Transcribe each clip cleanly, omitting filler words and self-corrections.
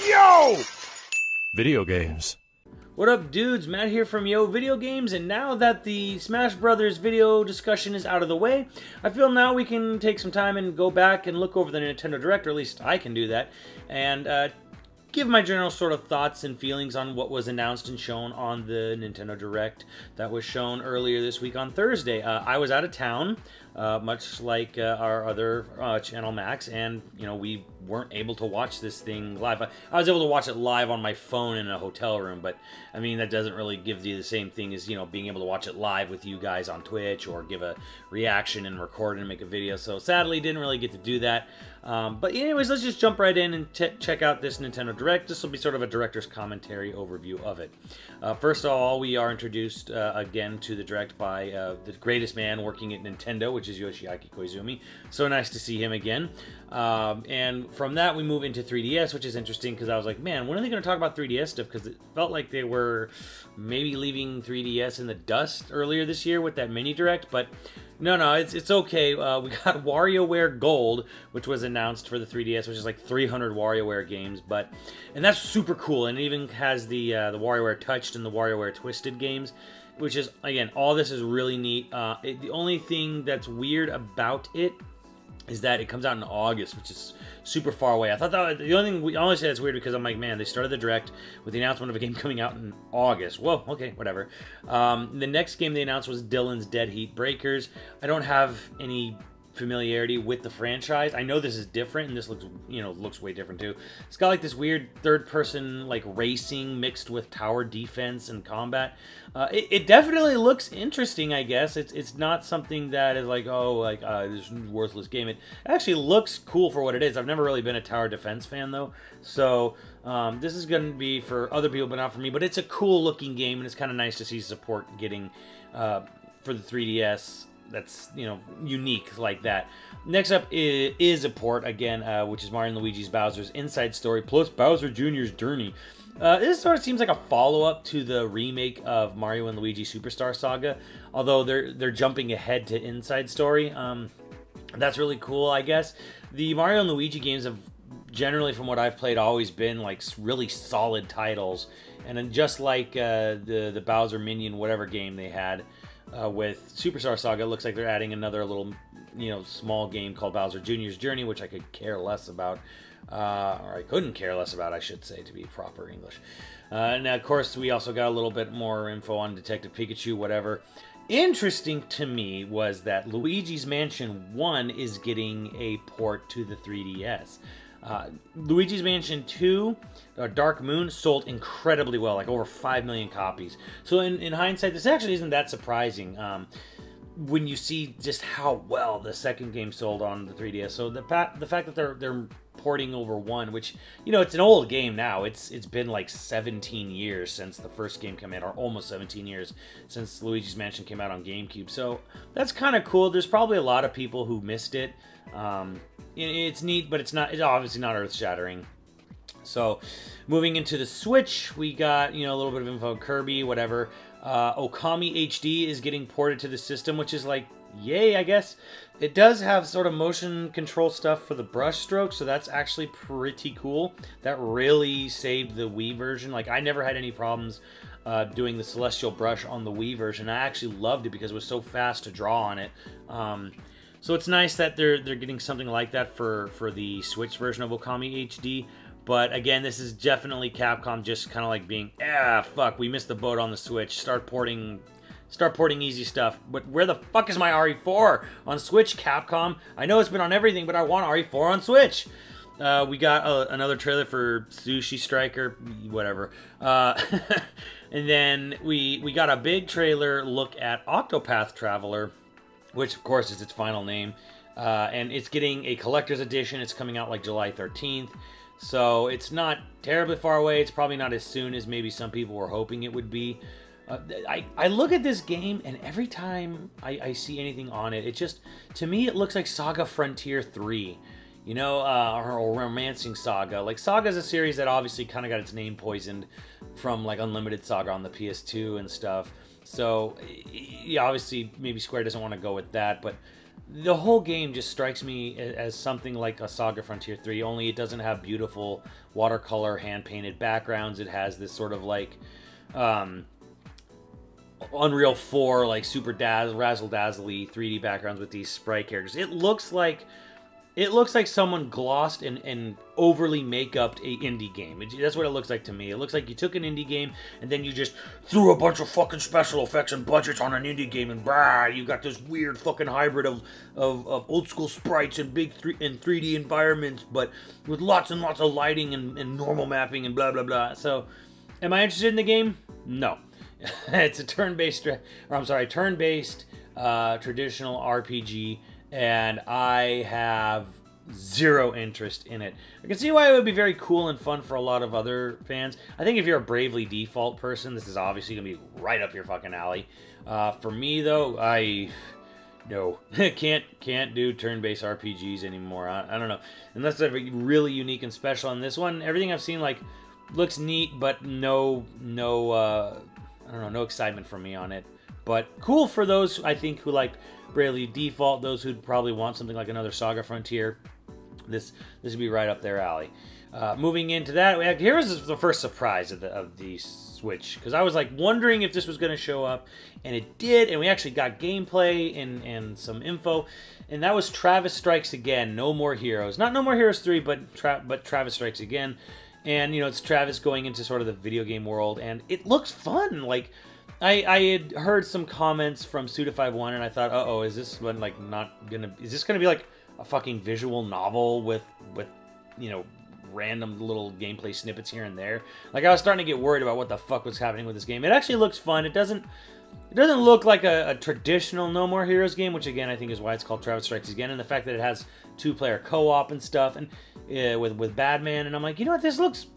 Yo! Video games. What up, dudes? Matt here from YoVideogames, and now that the Smash Brothers video discussion is out of the way, I feel now we can take some time and go back and look over the Nintendo Direct, or at least I can do that, and give my general sort of thoughts and feelings on what was announced and shown on the Nintendo Direct that was shown earlier this week on Thursday. I was out of town, much like our other channel, Max, and, you know, we weren't able to watch this thing live. I was able to watch it live on my phone in a hotel room, but, I mean, that doesn't really give you the same thing as, you know, being able to watch it live with you guys on Twitch or give a reaction and record and make a video. So, sadly, didn't really get to do that. But anyways, let's just jump right in and check out this Nintendo Direct. This will be sort of a director's commentary overview of it. First of all, we are introduced again to the Direct by the greatest man working at Nintendo, which is Yoshiaki Koizumi. So nice to see him again. And from that, we move into 3DS, which is interesting because I was like, man, when are they going to talk about 3DS stuff? Because it felt like they were maybe leaving 3DS in the dust earlier this year with that mini Direct, but no, it's okay. We got WarioWare Gold, which was announced for the 3DS, which is like 300 WarioWare games, and that's super cool. And it even has the WarioWare Touched and the WarioWare Twisted games, which is, again, all this is really neat. The only thing that's weird about it is that it comes out in August, which is super far away. I thought that the only thing we only say it's weird because I'm like, man, they started the Direct with the announcement of a game coming out in August. Whoa, okay, whatever. The next game they announced was Dylan's Dead Heat Breakers. I don't have any familiarity with the franchise. I know this is different, and this looks, you know, looks way different too. It's got like this weird third-person like racing mixed with tower defense and combat. It definitely looks interesting, I guess. It's not something that is like, oh, like this worthless game. It actually looks cool for what it is. I've never really been a tower defense fan though, so this is going to be for other people, but not for me. But it's a cool-looking game, and it's kind of nice to see support getting for the 3DS. That's, you know, unique like that. Next up is a port, again, which is Mario & Luigi's Bowser's Inside Story plus Bowser Jr.'s Journey. This sort of seems like a follow-up to the remake of Mario & Luigi Superstar Saga, although they're jumping ahead to Inside Story. That's really cool, I guess. The Mario & Luigi games have generally, from what I've played, always been like really solid titles, and then just like the Bowser Minion whatever game they had, with Superstar Saga, it looks like they're adding another little, you know, small game called Bowser Jr.'s Journey, which I could care less about, or I couldn't care less about, I should say, to be proper English. And of course, we also got a little bit more info on Detective Pikachu, whatever. Interesting to me was that Luigi's Mansion 1 is getting a port to the 3DS. Luigi's Mansion 2, Dark Moon, sold incredibly well, like over 5 million copies. So in hindsight, this actually isn't that surprising when you see just how well the second game sold on the 3DS. So the fact that they're porting over one, which, you know, it's an old game now. It's been like 17 years since the first game came out, or almost 17 years since Luigi's Mansion came out on GameCube. So that's kind of cool. There's probably a lot of people who missed it. It's neat, but it's obviously not earth-shattering. So, moving into the Switch, we got, you know, a little bit of info on Kirby, whatever. Okami HD is getting ported to the system, which is like, yay, I guess. It does have sort of motion control stuff for the brush strokes, so that's actually pretty cool. That really saved the Wii version. Like, I never had any problems doing the Celestial Brush on the Wii version. I actually loved it because it was so fast to draw on it. So it's nice that they're getting something like that for the Switch version of Okami HD. But again, this is definitely Capcom just kind of like being, fuck, we missed the boat on the Switch. Start porting easy stuff. But where the fuck is my RE4 on Switch, Capcom? I know it's been on everything, but I want RE4 on Switch. We got another trailer for Sushi Striker, whatever. And then we got a big trailer look at Octopath Traveler, which of course is its final name, and it's getting a collector's edition. It's coming out like July 13th, so it's not terribly far away. It's probably not as soon as maybe some people were hoping it would be. I look at this game, and every time I see anything on it, it just, to me, it looks like Saga Frontier 3, you know, or Romancing Saga. Like, Saga's a series that obviously kind of got its name poisoned from like Unlimited Saga on the PS2 and stuff. So, yeah, obviously, maybe Square doesn't want to go with that, but the whole game just strikes me as something like a Saga Frontier 3, only it doesn't have beautiful watercolor hand-painted backgrounds. It has this sort of like Unreal 4, like super razzle-dazzly 3D backgrounds with these sprite characters. It looks like someone glossed and overly make-upped a indie game. That's what it looks like to me. It looks like you took an indie game and then you just threw a bunch of fucking special effects and budgets on an indie game, and brah, you got this weird fucking hybrid of old school sprites and big 3D environments, but with lots and lots of lighting and normal mapping and blah blah blah. So, am I interested in the game? No. It's a turn-based traditional RPG. And I have zero interest in it. I can see why it would be very cool and fun for a lot of other fans. I think if you're a Bravely Default person, this is obviously going to be right up your fucking alley. For me, though, no, can't do turn-based RPGs anymore. I don't know. Unless they're really unique and special. On this one, everything I've seen, like, looks neat, but no excitement from me on it. But cool for those, I think, who like Bravely Default, those who'd probably want something like another Saga Frontier. This would be right up their alley. Moving into that, here was the first surprise of the Switch, because I was like wondering if this was going to show up, and it did, and we actually got gameplay and some info, and that was Travis Strikes Again, No More Heroes. Not No More Heroes 3, but Travis Strikes Again. And, you know, it's Travis going into sort of the video game world, and it looks fun. Like, I had heard some comments from Suda51, and I thought, uh-oh, is this one, like, is this gonna be, like, a fucking visual novel with, you know, random little gameplay snippets here and there? Like, I was starting to get worried about what the fuck was happening with this game. It actually looks fun. It doesn't look like a traditional No More Heroes game, which, again, I think is why it's called Travis Strikes Again, and the fact that it has two-player co-op and stuff, and with Badman, and I'm like, you know what, this looks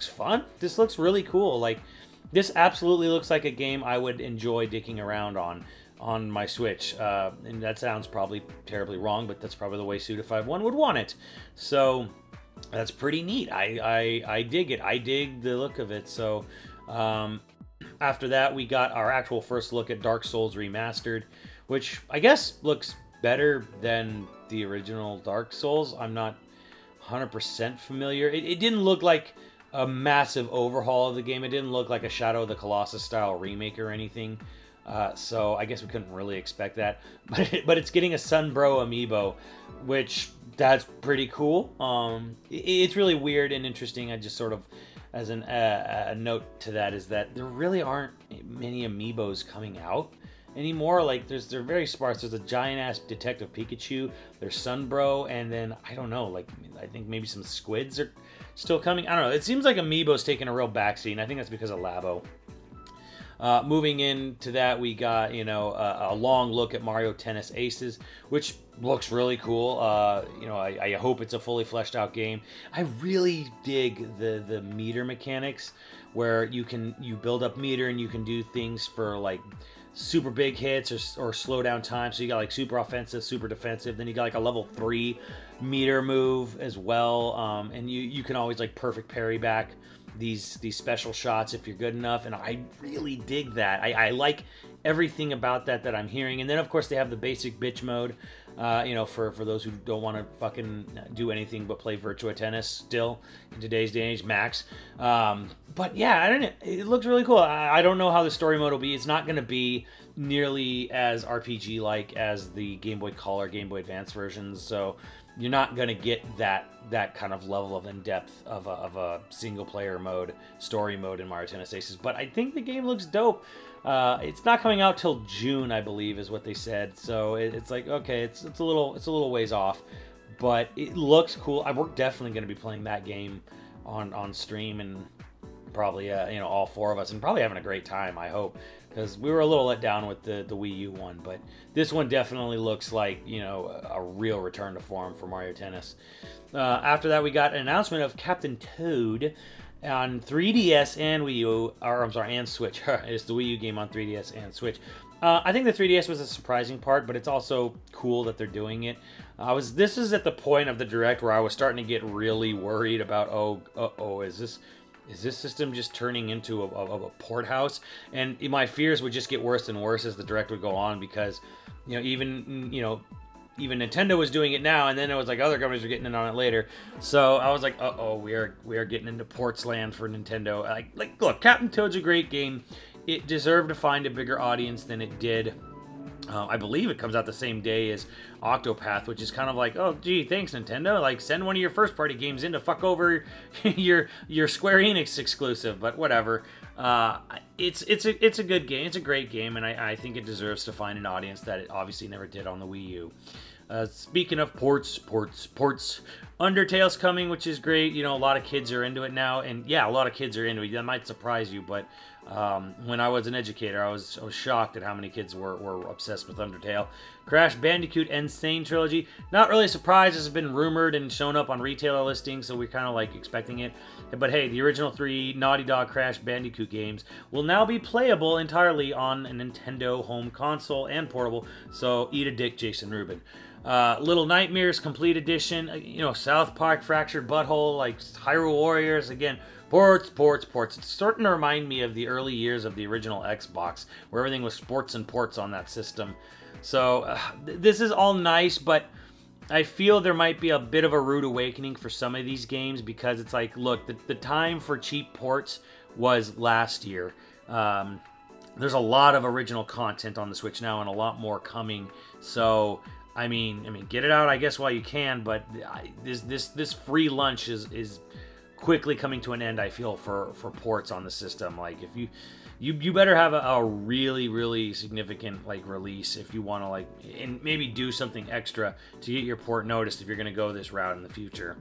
fun. This looks really cool. Like, this absolutely looks like a game I would enjoy dicking around on my Switch. And that sounds probably terribly wrong, but that's probably the way Suda51 would want it. So that's pretty neat. I dig it. I dig the look of it. So after that, we got our actual first look at Dark Souls Remastered, which I guess looks better than the original Dark Souls. I'm not 100% familiar. It didn't look like a massive overhaul of the game. It didn't look like a Shadow of the Colossus style remake or anything. So I guess we couldn't really expect that. But it's getting a Sunbro amiibo, which that's pretty cool. It's really weird and interesting. I just sort of, as a note to that, is that there really aren't many amiibos coming out anymore. Like, they're very sparse. There's a giant ass Detective Pikachu, there's Sunbro, and then I don't know, like, I think maybe some squids are still coming. I don't know. It seems like Amiibo's taking a real backseat, and I think that's because of Labo. Moving into that, we got, you know, a long look at Mario Tennis Aces, which looks really cool. You know, I hope it's a fully fleshed out game. I really dig the meter mechanics, where you build up meter and you can do things for like super big hits or slow down time. So you got like super offensive, super defensive. Then you got like a level 3 meter move as well. And you can always like perfect parry back these special shots if you're good enough. And I really dig that. I like everything about that I'm hearing. And then of course they have the basic bitch mode, you know, for those who don't want to fucking do anything but play Virtua Tennis still in today's day and age, max. But yeah, I don't know. It looks really cool. I don't know how the story mode will be. It's not going to be nearly as RPG-like as the Game Boy Color, Game Boy Advance versions. So you're not going to get that kind of level of in-depth of a single-player mode, story mode in Mario Tennis Aces. But I think the game looks dope. It's not coming out till June, I believe, is what they said. So it's like, okay, it's a little ways off, but it looks cool. We're definitely going to be playing that game on stream, and probably you know, all four of us, and probably having a great time, I hope, because we were a little let down with the Wii U one, but this one definitely looks like, you know, a real return to form for Mario Tennis. After that, we got an announcement of Captain Toad on 3DS and Wii U, or I'm sorry, and Switch. It's the Wii U game on 3DS and Switch. I think the 3DS was a surprising part, but it's also cool that they're doing it. This is at the point of the Direct where I was starting to get really worried about, is this system just turning into a port house? And my fears would just get worse and worse as the Direct would go on, because, you know, even, you know, even Nintendo was doing it now, and then it was like other companies were getting in on it later. So I was like, uh-oh, we are getting into ports land for Nintendo. Like, look, Captain Toad's a great game. It deserved to find a bigger audience than it did. I believe it comes out the same day as Octopath, which is kind of like, oh, gee, thanks, Nintendo. Like, send one of your first-party games in to fuck over your Square Enix exclusive, but whatever. It's a good game. It's a great game, and I think it deserves to find an audience that it obviously never did on the Wii U. Speaking of ports, Undertale's coming, which is great. You know, a lot of kids are into it now, and yeah, a lot of kids are into it. That might surprise you, but when I was an educator, I was shocked at how many kids were obsessed with Undertale. Crash Bandicoot Insane Trilogy, not really surprised. This has been rumored and shown up on retailer listings, so we're kind of like expecting it. But hey, the original 3 Naughty Dog Crash Bandicoot games will now be playable entirely on a Nintendo home console and portable, so eat a dick, Jason Rubin. Little Nightmares Complete Edition, you know, South Park Fractured Butthole, like Hyrule Warriors, again, ports. It's starting to remind me of the early years of the original Xbox, where everything was sports and ports on that system. So, this is all nice, but I feel there might be a bit of a rude awakening for some of these games, because it's like, look, the time for cheap ports was last year. There's a lot of original content on the Switch now, and a lot more coming, so I mean, get it out, I guess, while you can. But this free lunch is quickly coming to an end, I feel, for ports on the system. Like, if you better have a really significant like release if you want to like, and maybe do something extra to get your port noticed if you're going to go this route in the future.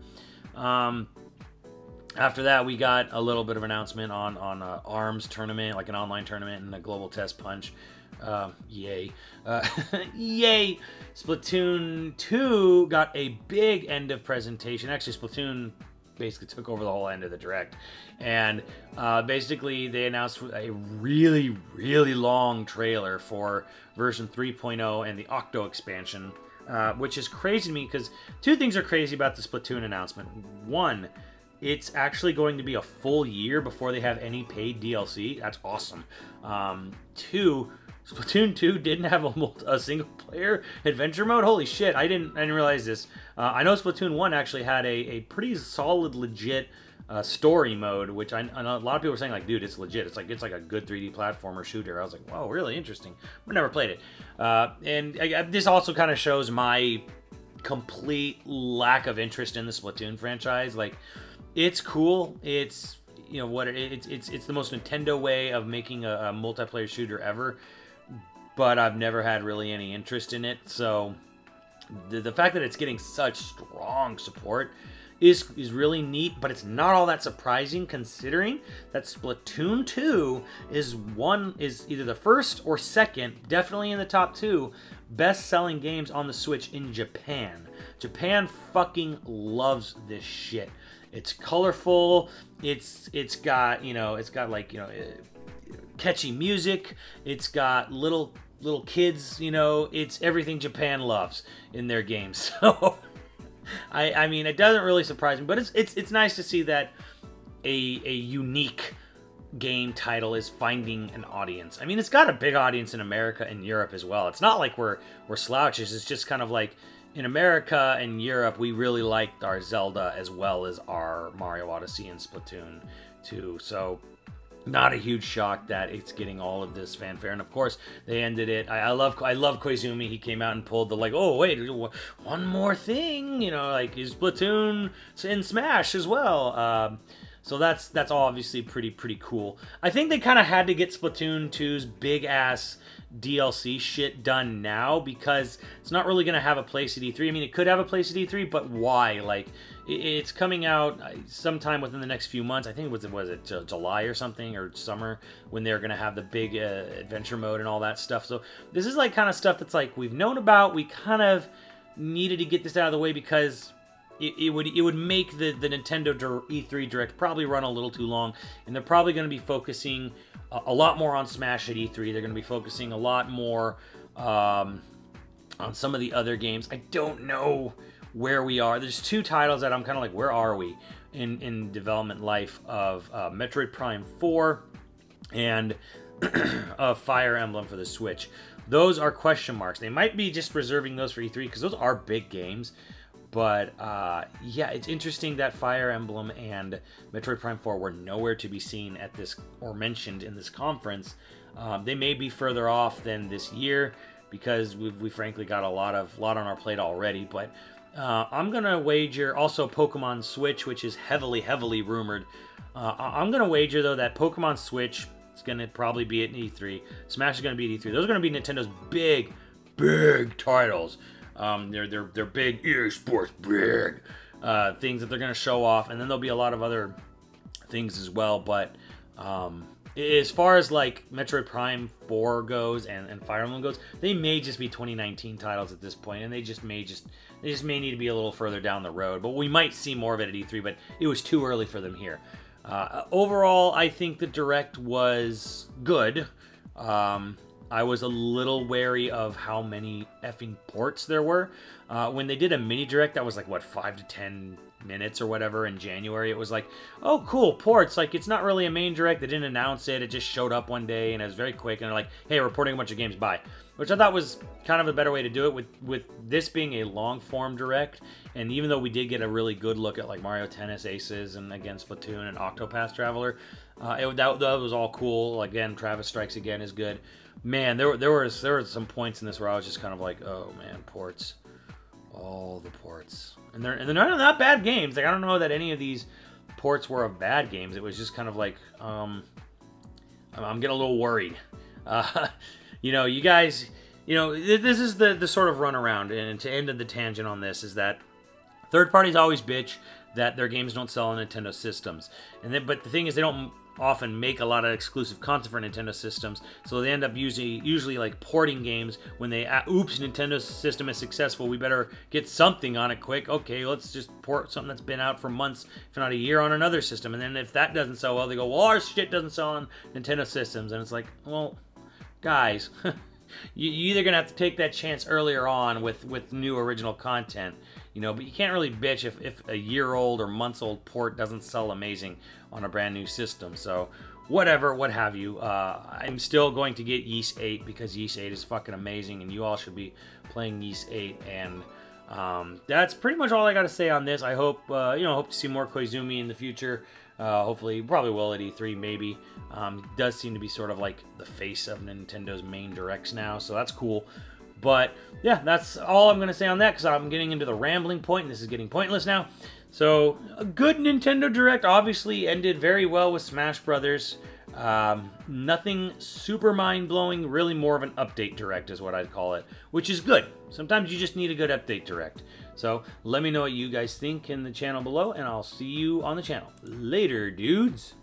After that, we got a little bit of announcement on ARMS tournament, like an online tournament and a global test punch. Yay. Yay! Splatoon 2 got a big end of presentation. Actually, Splatoon basically took over the whole end of the direct. And basically, they announced a really long trailer for version 3.0 and the Octo expansion, which is crazy to me because two things are crazy about the Splatoon announcement. One, it's actually going to be a full year before they have any paid DLC. That's awesome. Two, Splatoon 2 didn't have a single-player adventure mode. Holy shit, I didn't realize this. I know Splatoon 1 actually had a pretty solid, legit story mode, which I know a lot of people are saying, like, dude, it's legit. It's like a good 3D platformer shooter. I was like, wow, really interesting. I've never played it. And this also kind of shows my complete lack of interest in the Splatoon franchise. Like, it's cool. It's, you know, what it's the most Nintendo way of making a multiplayer shooter ever, but I've never had really any interest in it. So the fact that it's getting such strong support is really neat, but it's not all that surprising considering that Splatoon 2 is either the first or second, definitely in the top 2 best-selling games on the Switch in Japan. Japan fucking loves this shit. It's colorful. It's got, you know, like, you know, catchy music. It's got little kids, you know. It's everything Japan loves in their games. So I mean, it doesn't really surprise me, but it's nice to see that a unique game title is finding an audience. I mean, it's got a big audience in America and Europe as well. It's not like we're slouches. It's just kind of like, in America and Europe, we really liked our Zelda as well as our Mario Odyssey and Splatoon 2. So, not a huge shock that it's getting all of this fanfare. And of course, they ended it. I love Koizumi. He came out and pulled the, like, oh wait, one more thing. You know, like, is Splatoon in Smash as well. So that's obviously pretty cool. I think they kind of had to get Splatoon 2's big ass DLC shit done now because it's not really going to have a place at E3. I mean, it could have a place at E3, but why? Like, it's coming out sometime within the next few months. I think was it July or something, or summer, when they're going to have the big adventure mode and all that stuff. So this is like kind of stuff that's like we've known about. We kind of needed to get this out of the way because it would make the Nintendo E3 Direct probably run a little too long, and they're probably going to be focusing a lot more on Smash at E3. They're going to be focusing a lot more on some of the other games. I don't know where we are. There's two titles that I'm kind of like, where are we in development life of Metroid Prime 4 and of Fire Emblem for the Switch. Those are question marks. They might be just reserving those for E3 because those are big games. But yeah, it's interesting that Fire Emblem and Metroid Prime 4 were nowhere to be seen at this or mentioned in this conference. They may be further off than this year because we frankly got a lot on our plate already. But I'm gonna wager also Pokemon Switch, which is heavily rumored. I'm gonna wager though that Pokemon Switch is gonna probably be at E3. Smash is gonna be at E3. Those are gonna be Nintendo's big titles. They're big EA Sports big things that they're gonna show off, and then there'll be a lot of other things as well. But as far as like Metroid Prime 4 goes and Fire Emblem goes, they may just be 2019 titles at this point, and they just may need to be a little further down the road. But we might see more of it at E3. But it was too early for them here. Overall, I think the Direct was good. I was a little wary of how many effing ports there were. When they did a mini Direct that was like, what, 5 to 10 minutes or whatever in January, it was like, oh, cool, ports. Like, it's not really a main Direct. They didn't announce it. It just showed up one day, and it was very quick. And they're like, hey, we're porting a bunch of games, bye. Which I thought was kind of a better way to do it with this being a long-form Direct. And even though we did get a really good look at, like, Mario Tennis Aces and, again, Splatoon and Octopath Traveler, that was all cool. Again, Travis Strikes Again is good. Man, there were some points in this where I was just kind of like, oh man, ports, all the ports, and they're not bad games. Like, I don't know that any of these ports were of bad games. It was just kind of like, I'm getting a little worried. You know, you guys, you know, this is the sort of runaround, and to end the tangent on this is that third parties always bitch that their games don't sell on Nintendo systems, but the thing is, they don't often make a lot of exclusive content for Nintendo systems, so they end up usually like porting games when they oops, Nintendo's system is successful, we better get something on it quick. Okay, let's just port something that's been out for months, if not a year, on another system. And then if that doesn't sell well, they go, well, our shit doesn't sell on Nintendo systems. And it's like, well, guys, you're either gonna have to take that chance earlier on with new original content, you know, but you can't really bitch if a year-old or months-old port doesn't sell amazing on a brand new system. So whatever, what have you. I'm still going to get Ys 8 because Ys 8 is fucking amazing, and you all should be playing Ys 8. And that's pretty much all I got to say on this. I hope hope to see more Koizumi in the future. Hopefully, probably will at E3, maybe. Does seem to be sort of like the face of Nintendo's main directs now, so that's cool. But yeah, that's all I'm going to say on that, because I'm getting into the rambling point, and this is getting pointless now. So, a good Nintendo Direct obviously ended very well with Smash Brothers. Nothing super mind-blowing, really more of an update Direct is what I'd call it, which is good. Sometimes you just need a good update Direct. So, let me know what you guys think in the channel below, and I'll see you on the channel. Later, dudes!